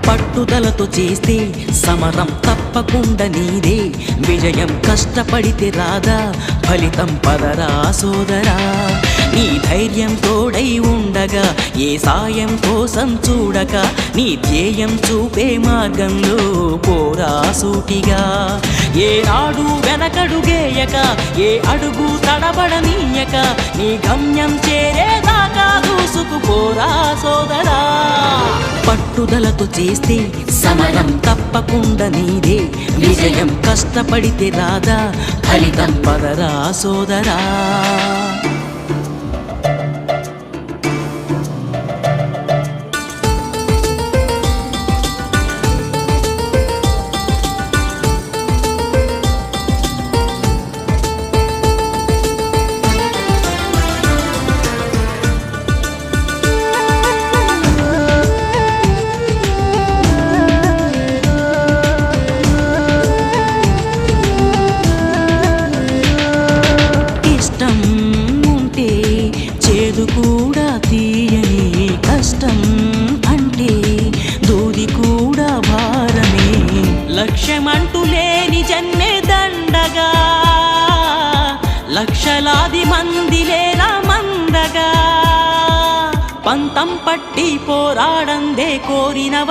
పట్టుదలతో చేస్తే సమరం తప్పకుండా నీదే, విజయం కష్టపడితే రాదా ఫలితం పదరా సోదరా. నీ ధైర్యం తోడై ఉండగా ఏ సాయం కోసం చూడక, నీ ధ్యేయం చూపే మార్గంలో పోరా సూటిగా. ఏ నాడు వెనకడుగేయక, ఏ అడుగు తడబడనీయక, నీ గమ్యం చేరేదాకా దూసుకుపోరా సోదరా. పట్టుదలతో చేస్తే సమరం తప్పకుండా నీదే, విజయం కష్టపడితే రాదా ఫలితం పదరా సోదరా. చేదు కూడా తీయని, కష్టం అంటే దూది కూడా భారమే. లక్ష్యమంటూ లేని జన్మే దండగా, లక్షలాది మంది లేరా మందగా. పంతం పట్టి పోరాడందే కోరినవర్